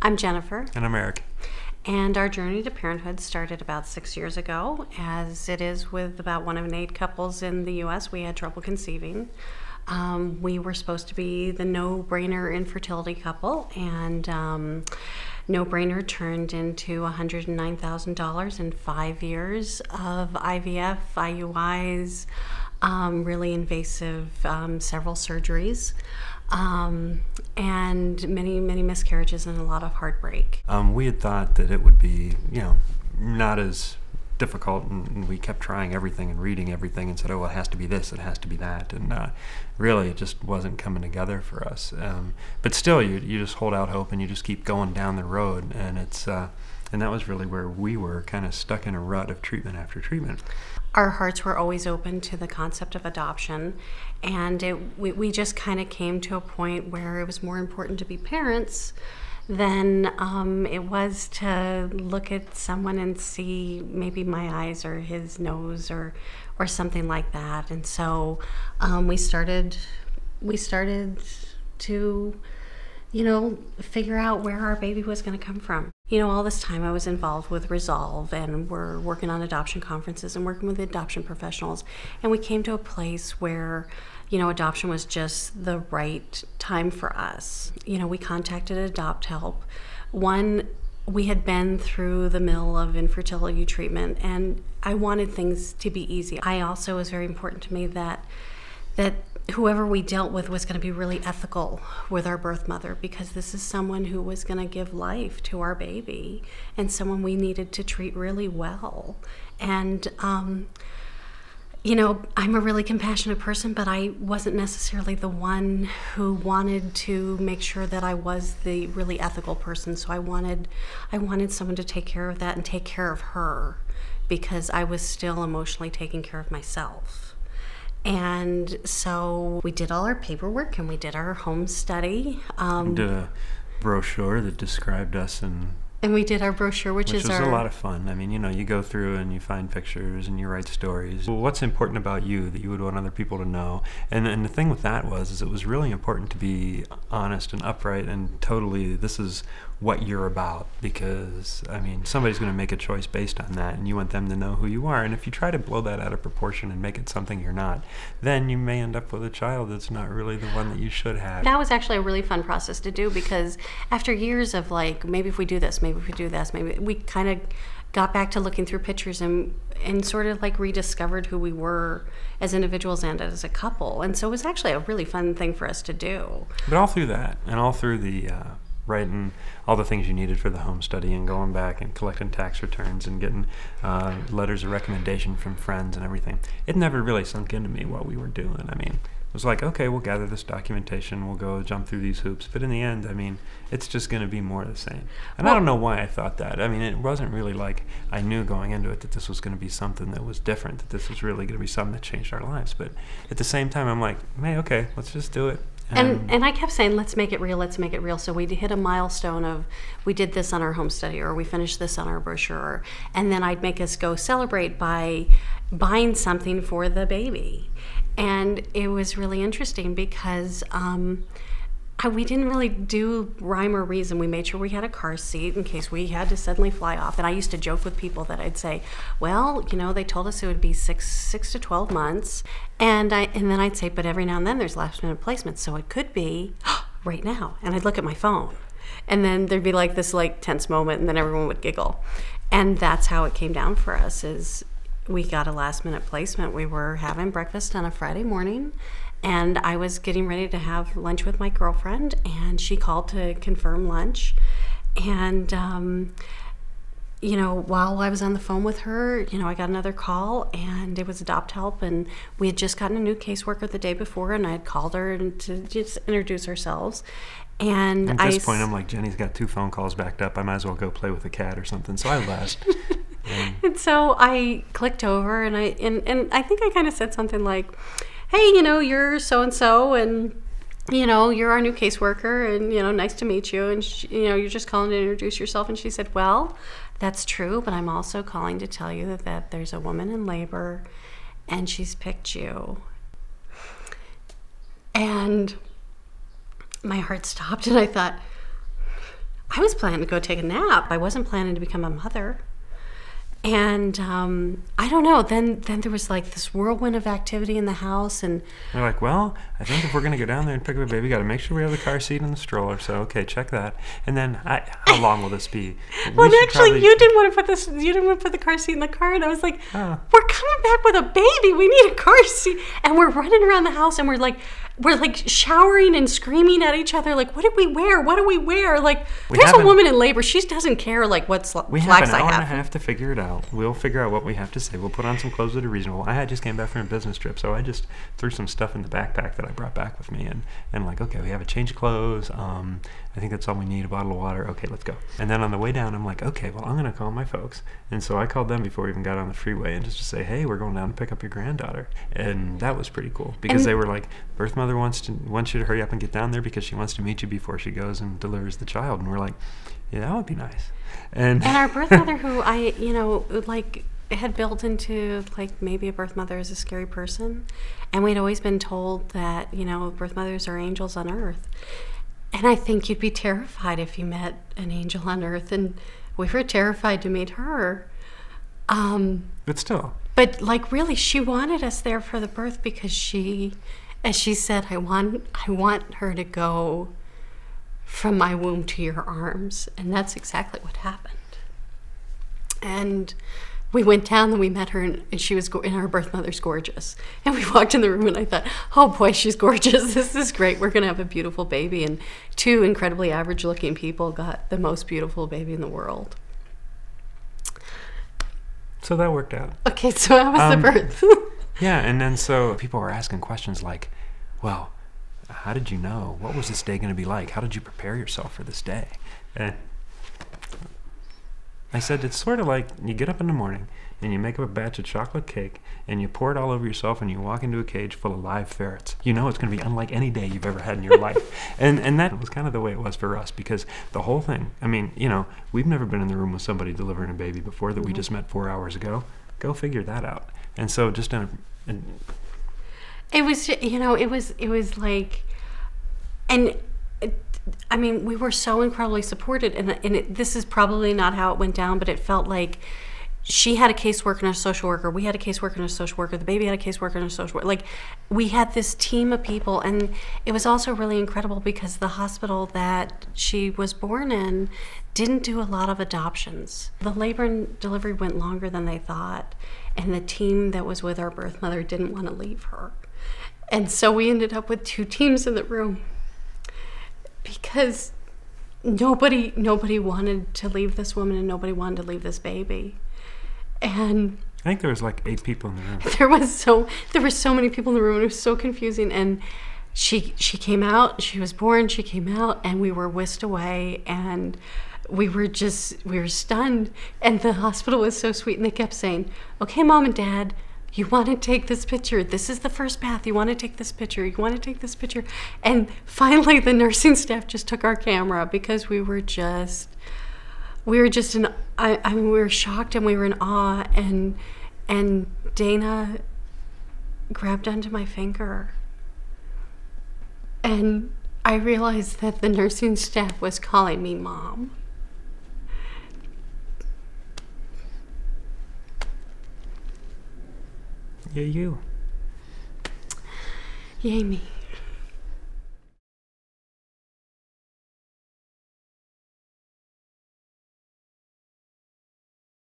I'm Jennifer. And I'm Eric. And our journey to parenthood started about 6 years ago. As it is with about 1 in 8 couples in the U.S., we had trouble conceiving. We were supposed to be the no-brainer infertility couple, and no-brainer turned into $109,000 in 5 years of IVF, IUIs, really invasive, several surgeries, and many miscarriages and a lot of heartbreak. We had thought that it would be, not as difficult, and we kept trying everything and reading everything and said, oh, well, it has to be this, it has to be that, and really it just wasn't coming together for us. But still, you just hold out hope and you just keep going down the road, and it's and that was really where we were kind of stuck in a rut of treatment after treatment. Our hearts were always open to the concept of adoption, and we just kind of came to a point where it was more important to be parents than it was to look at someone and see maybe my eyes or his nose or something like that. And so we started to figure out where our baby was going to come from. All this time I was involved with Resolve, and we're working on adoption conferences and working with adoption professionals, and we came to a place where adoption was just the right time for us. We contacted AdoptHelp. One, we had been through the mill of infertility treatment, and I wanted things to be easy. I also, it was very important to me that whoever we dealt with was going to be really ethical with our birth mother, because this is someone who was going to give life to our baby and someone we needed to treat really well. And I'm a really compassionate person, but I wasn't necessarily the one who wanted to make sure that I was the really ethical person. So I wanted someone to take care of that and take care of her, because I was still emotionally taking care of myself. And so we did all our paperwork and we did our home study. We did a brochure that described us, and we did our brochure, which was a lot of fun. I mean, you go through and you find pictures and you write stories. Well, what's important about you that you would want other people to know? And the thing with that is it was really important to be honest and upright and totally, this is what you're about, because somebody's going to make a choice based on that, and you want them to know who you are. And if you try to blow that out of proportion and make it something you're not, then you may end up with a child that's not really the one that you should have. That was actually a really fun process to do, because after years of maybe if we do this, maybe if we do this, maybe we kind of got back to looking through pictures and sort of rediscovered who we were as individuals and as a couple. And so it was actually a really fun thing for us to do. But all through that, and all through the writing all the things you needed for the home study, and going back and collecting tax returns and getting letters of recommendation from friends and everything, it never really sunk into me what we were doing. It was like, okay, we'll gather this documentation, we'll go jump through these hoops, but in the end, it's just going to be more of the same. And I don't know why I thought that. It wasn't really like I knew going into it that this was going to be something that was different, that this was really going to be something that changed our lives. But at the same time, I'm like, hey, okay, let's just do it. And I kept saying, let's make it real, let's make it real. So we hit a milestone of, we did this on our home study, or we finished this on our brochure, and then I'd make us go celebrate by buying something for the baby. And it was really interesting because we didn't really do rhyme or reason. We made sure we had a car seat in case we had to suddenly fly off. And I used to joke with people that I'd say, well, they told us it would be six to 12 months. And then I'd say, but every now and then there's last minute placements, so it could be right now. And I'd look at my phone, and then there'd be this tense moment, and then everyone would giggle. And that's how it came down for us, is we got a last minute placement. We were having breakfast on a Friday morning, and I was getting ready to have lunch with my girlfriend, and she called to confirm lunch. And while I was on the phone with her, I got another call, and it was AdoptHelp, and we had just gotten a new caseworker the day before, and I had called her to just introduce ourselves. And at this point, I'm like, Jenny's got 2 phone calls backed up. I might as well go play with a cat or something. So I left. And so I clicked over, and I think I kind of said something like, hey, you're so-and-so, and you're our new caseworker, and nice to meet you, and you're just calling to introduce yourself. And she said, well, that's true, but I'm also calling to tell you that there's a woman in labor, and she's picked you. And my heart stopped, and I thought, I was planning to go take a nap. I wasn't planning to become a mother. And I don't know. Then there was like this whirlwind of activity in the house, and they're like, well, I think if we're going to go down there and pick up a baby, we got to make sure we have the car seat and the stroller. So okay, check that. And then how long will this be? Well, actually, you didn't want to put this. You didn't want to put the car seat in the car, and I was like, we're coming back with a baby. We need a car seat, and we're running around the house, and we're like showering and screaming at each other, like, what did we wear? What do we wear? Like, there's a woman in labor. She doesn't care, like, what flags I have. We have an hour and a half to figure it out. We'll figure out what we have to say. We'll put on some clothes that are reasonable. I just came back from a business trip, so I just threw some stuff in the backpack that I brought back with me, and like, okay, we have a change of clothes. I think that's all we need, a bottle of water. Okay, let's go. And then on the way down, I'm like, okay, well, I'm going to call my folks. And so I called them before we even got on the freeway, and just to say, hey, we're going down to pick up your granddaughter. And that was pretty cool, because they were like, birth mother wants you to hurry up and get down there because she wants to meet you before she goes and delivers the child. And we're like, yeah, that would be nice. And our birth mother, who I, had built into, like, maybe a birth mother is a scary person. And we'd always been told that, birth mothers are angels on earth. And I think you'd be terrified if you met an angel on earth. And we were terrified to meet her. But still. But, like, really, she wanted us there for the birth because as she said, I want her to go from my womb to your arms. And that's exactly what happened. And we went down and we met her, and she was, and our birth mother's gorgeous. And we walked in the room, and I thought, oh boy, she's gorgeous. This is great. We're going to have a beautiful baby. And two incredibly average-looking people got the most beautiful baby in the world. So that worked out. Okay, so how was the birth? Yeah, and then so people were asking questions like, well, how did you know? What was this day going to be like? How did you prepare yourself for this day? And I said, it's sort of like you get up in the morning and you make up a batch of chocolate cake and you pour it all over yourself and you walk into a cage full of live ferrets. You know it's going to be unlike any day you've ever had in your life. And that was kind of the way it was for us, because the whole thing, I mean, we've never been in the room with somebody delivering a baby before that we just met 4 hours ago. Go figure that out. And so just it was, it was like, and I mean, we were so incredibly supported, and this is probably not how it went down, but it felt like she had a caseworker and a social worker. We had a caseworker and a social worker. The baby had a caseworker and a social worker. Like, we had this team of people, and it was also really incredible because the hospital that she was born in didn't do a lot of adoptions. The labor and delivery went longer than they thought, and the team that was with our birth mother didn't want to leave her. And so we ended up with 2 teams in the room, because nobody wanted to leave this woman and nobody wanted to leave this baby. And I think there was like 8 people in the room. There were so many people in the room. It was so confusing. And she came out, she was born, she came out, and we were whisked away, and we were stunned. And the hospital was so sweet, and they kept saying, okay, Mom and Dad, you want to take this picture. This is the first bath. You want to take this picture. You want to take this picture. And finally, the nursing staff just took our camera, because we were just we were shocked and we were in awe. And Dana grabbed onto my finger, and I realized that the nursing staff was calling me Mom. Yeah, you. Yay me.